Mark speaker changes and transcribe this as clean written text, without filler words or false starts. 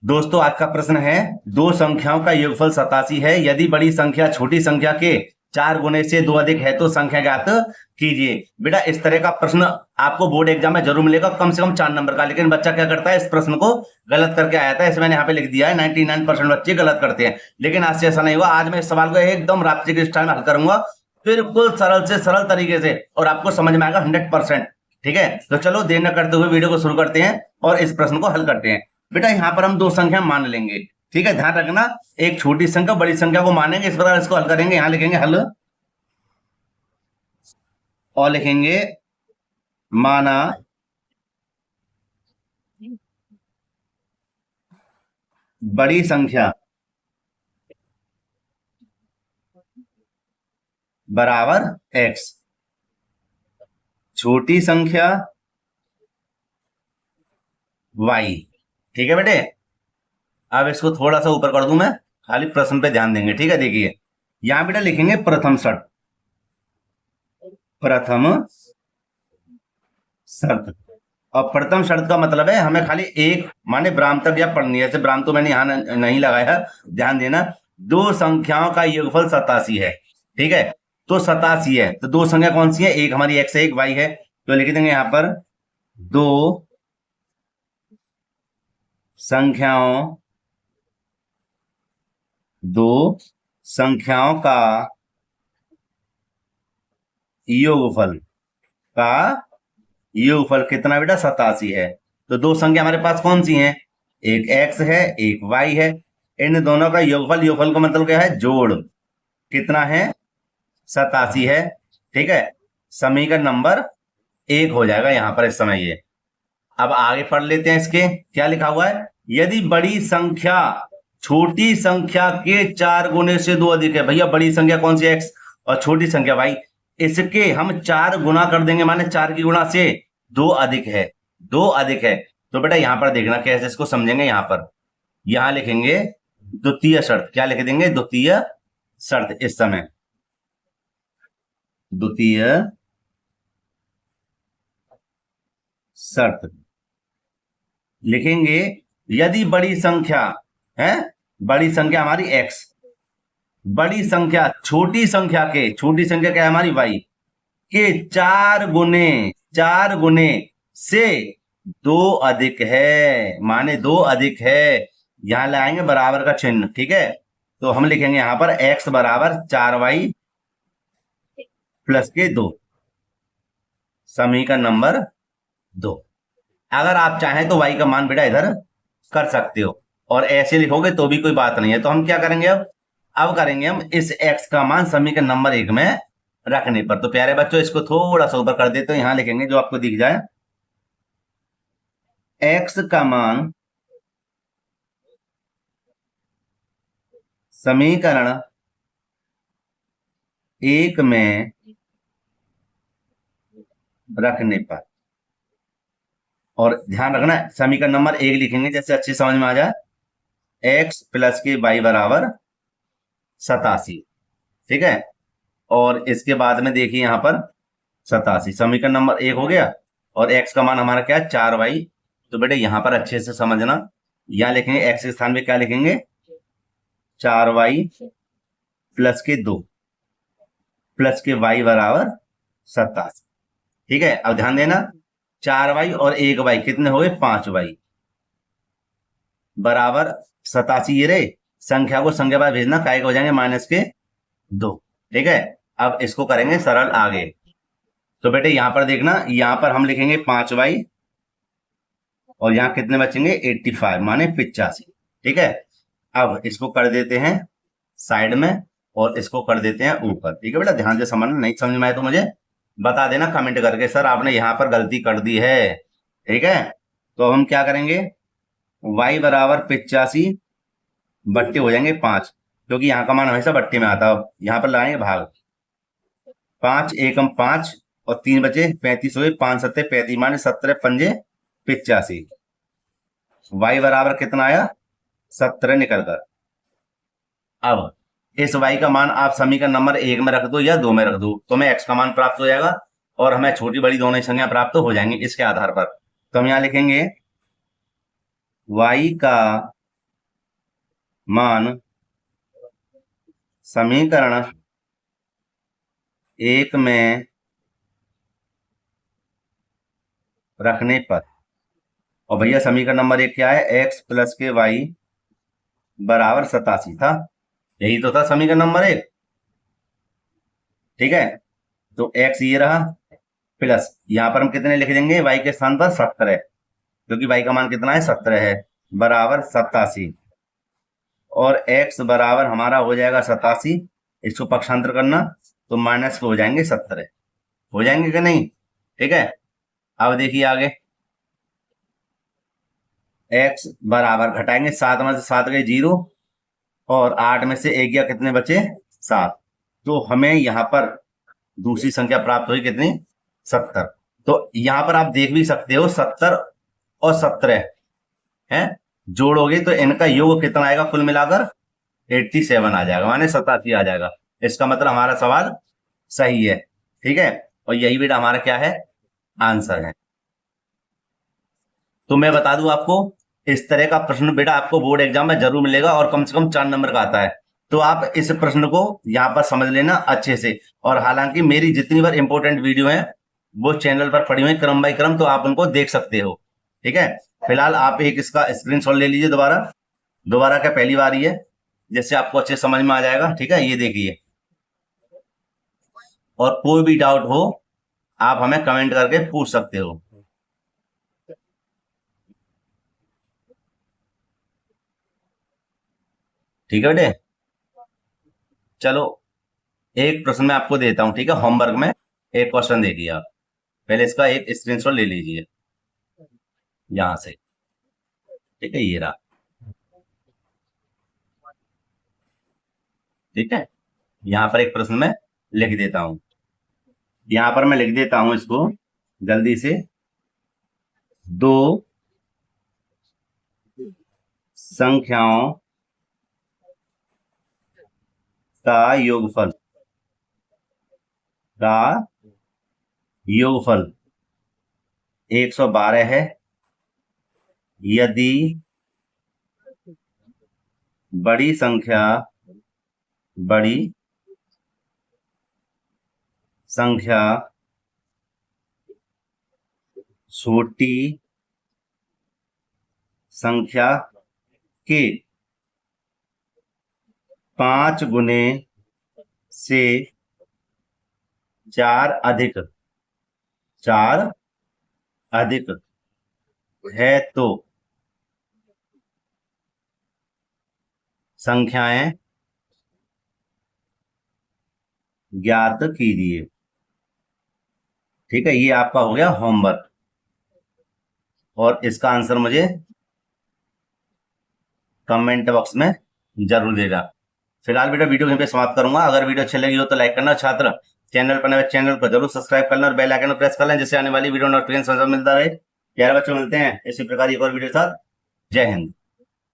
Speaker 1: दोस्तों आज का प्रश्न है, दो संख्याओं का योगफल 87 है। यदि बड़ी संख्या छोटी संख्या के 4 गुने से 2 अधिक है तो संख्या ज्ञात कीजिए। बेटा इस तरह का प्रश्न आपको बोर्ड एग्जाम में जरूर मिलेगा, कम से कम 4 नंबर का। लेकिन बच्चा क्या करता है, इस प्रश्न को गलत करके आया था। इसे मैंने यहाँ पे लिख दिया है, 99% बच्चे गलत करते हैं। लेकिन आज से ऐसा नहीं हुआ। आज मैं इस सवाल को एकदम रात्रि के स्टाइल में हल करूंगा, बिल्कुल सरल से सरल तरीके से, और आपको समझ में आएगा 100%। ठीक है, तो चलो देर न करते हुए वीडियो को शुरू करते हैं और इस प्रश्न को हल करते हैं। बेटा यहाँ पर हम दो संख्या मान लेंगे। ठीक है, ध्यान रखना, एक छोटी संख्या बड़ी संख्या को मानेंगे, इस प्रकार इसको हल करेंगे। यहां लिखेंगे हल और लिखेंगे माना बड़ी संख्या बराबर x, छोटी संख्या y। ठीक है बेटे, अब इसको थोड़ा सा ऊपर कर दूं मैं, खाली प्रश्न पे ध्यान देंगे। ठीक है, देखिए यहां बेटा लिखेंगे प्रथम शर्त। प्रथम शर्त, और प्रथम शर्त का मतलब है हमें खाली एक माने ब्राह्म तक या पढ़नी है। ब्राह्म तो मैंने यहां नहीं लगाया, ध्यान देना। दो संख्याओं का योगफल 87 है। ठीक है, तो 87 है, तो दो संख्या कौन सी है, एक हमारी x है, एक y है। तो लिख देंगे यहां पर दो संख्याओं का योगफल कितना बेटा, 87 है। तो दो संख्या हमारे पास कौन सी हैं, एक x है, एक y है। इन दोनों का योगफल का मतलब क्या है, जोड़। कितना है, 87 है। ठीक है, समीकरण नंबर 1 हो जाएगा यहां पर इस समय ये। अब आगे पढ़ लेते हैं, इसके क्या लिखा हुआ है। यदि बड़ी संख्या छोटी संख्या के 4 गुने से 2 अधिक है। भैया बड़ी संख्या कौन सी, x, और छोटी संख्या y, इसके हम 4 गुना कर देंगे, माने 4 की गुणा से 2 अधिक है, 2 अधिक है। तो बेटा यहां पर देखना कैसे इसको समझेंगे। यहां पर यहां लिखेंगे द्वितीय शर्त। क्या लिख देंगे, द्वितीय शर्त। इस समय द्वितीय शर्त लिखेंगे, यदि बड़ी संख्या है, बड़ी संख्या हमारी x, बड़ी संख्या छोटी संख्या क्या है हमारी y के 4 गुने से 2 अधिक है, माने 2 अधिक है। यहां लाएंगे बराबर का चिन्ह। ठीक है, तो हम लिखेंगे यहां पर x बराबर 4y प्लस के 2, समीकरण नंबर 2। अगर आप चाहें तो y का मान बेटा इधर कर सकते हो, और ऐसे लिखोगे तो भी कोई बात नहीं है। तो हम क्या करेंगे, अब करेंगे हम इस x का मान समीकरण नंबर 1 में रखने पर। तो प्यारे बच्चों इसको थोड़ा सा ऊपर कर देते हो, यहां लिखेंगे जो आपको दिख जाए, x का मान समीकरण 1 में रखने पर। और ध्यान रखना समीकरण नंबर 1 लिखेंगे जैसे अच्छी समझ में आ जाए, x प्लस के y बराबर 87। ठीक है, और इसके बाद में देखिए यहां पर 87 समीकरण नंबर 1 हो गया, और x का मान हमारा क्या है, 4y। तो बेटे यहां पर अच्छे से समझना, यहां लिखेंगे x के स्थान पे क्या लिखेंगे, 4y प्लस के 2 प्लस के y बराबर 87। ठीक है, अब ध्यान देना, 4y और 1y कितने हो गए, 5y बराबर 87। ये रे संख्या को संख्या पर भेजना, काय हो जाएंगे -2। ठीक है, अब इसको करेंगे सरल आगे। तो बेटे यहां पर देखना, यहां पर हम लिखेंगे 5y, और यहां कितने बचेंगे, 85 माने 85। ठीक है, अब इसको कर देते हैं साइड में, और इसको कर देते हैं ऊपर। ठीक है बेटा, ध्यान से समझना, नहीं समझ में आए तो मुझे बता देना कमेंट करके, सर आपने यहां पर गलती कर दी है। ठीक है, तो हम क्या करेंगे, y बराबर 85 बट्टे हो जाएंगे 5, क्योंकि यहाँ का मान हमेशा बट्टे में आता है। यहाँ पर लगाएंगे भाग, 5 एकम 5 और 3 बचे 35 हुए, 5 सत्ते 35 माने 17 पंजे 85। y बराबर कितना आया, 17 निकलकर। अब इस y का मान आप समीकरण नंबर 1 में रख दो या 2 में रख दो, तो हमें x का मान प्राप्त हो जाएगा, और हमें छोटी बड़ी दोनों संख्या प्राप्त हो जाएंगी इसके आधार पर। तो हम यहाँ लिखेंगे y का मान समीकरण 1 में रखने पर, और भैया समीकरण नंबर 1 क्या है, x प्लस के वाई बराबर 87 था, यही तो था समीकरण नंबर 1। ठीक है, तो x ये रहा, प्लस यहां पर हम कितने लिख देंगे, y के स्थान पर 17, क्योंकि y का मान कितना है, 17 है, बराबर 87, और x बराबर हमारा हो जाएगा 87, इसको पक्षांतर करना तो माइनस हो जाएंगे 17, हो जाएंगे कि नहीं। ठीक है, अब देखिए आगे, x बराबर घटाएंगे, 7 में से 7 गए 0, और 8 में से 1 गया, कितने बचे, 7, तो हमें यहां पर दूसरी संख्या प्राप्त हुई कितनी, 70। तो यहां पर आप देख भी सकते हो 70 और 17 है, जोड़ोगे तो इनका योग कितना आएगा, कुल मिलाकर 87 आ जाएगा, माने 87 आ जाएगा। इसका मतलब हमारा सवाल सही है। ठीक है, और यही बेटा हमारा क्या है, आंसर है। तो मैं बता दूं आपको, इस तरह का प्रश्न बेटा आपको बोर्ड एग्जाम में जरूर मिलेगा, और कम से कम 4 नंबर का आता है। तो आप इस प्रश्न को यहां पर समझ लेना अच्छे से। और हालांकि मेरी जितनी बार इंपॉर्टेंट वीडियो है वो चैनल पर पड़ी हुई क्रम बाय क्रम, तो आप उनको देख सकते हो। ठीक है, फिलहाल आप एक इसका स्क्रीनशॉट ले लीजिए, दोबारा क्या पहली बार ही है, जिससे आपको अच्छे समझ में आ जाएगा। ठीक है, ये देखिए, और कोई भी डाउट हो आप हमें कमेंट करके पूछ सकते हो। ठीक है बेटे, चलो एक प्रश्न मैं आपको देता हूं। ठीक है, होमवर्क में एक क्वेश्चन देखिए आप, पहले इसका एक स्क्रीनशॉट ले लीजिए यहां से। ठीक है, ये रहा। ठीक है, यहां पर एक प्रश्न मैं लिख देता हूं, यहां पर मैं लिख देता हूं इसको जल्दी से, दो संख्याओं का योगफल, का योगफल 112 है, यदि बड़ी संख्या छोटी संख्या के 5 गुने से 4 अधिक है तो संख्याएं ज्ञात कीजिए। ठीक है, ये आपका हो गया होमवर्क, और इसका आंसर मुझे कमेंट बॉक्स में जरूर देगा। फिलहाल बेटा वीडियो यहीं पे समाप्त करूंगा। अगर वीडियो अच्छी लगी हो तो लाइक करना, छात्र चैनल पर नए चैनल को जरूर सब्सक्राइब करना और बेल आइकन को प्रेस कर लें, जिससे आने वाली वीडियो नोटिफिकेशन मिलता रहे। प्यारे बच्चों, मिलते हैं इसी प्रकार एक और वीडियो के साथ। जय हिंद।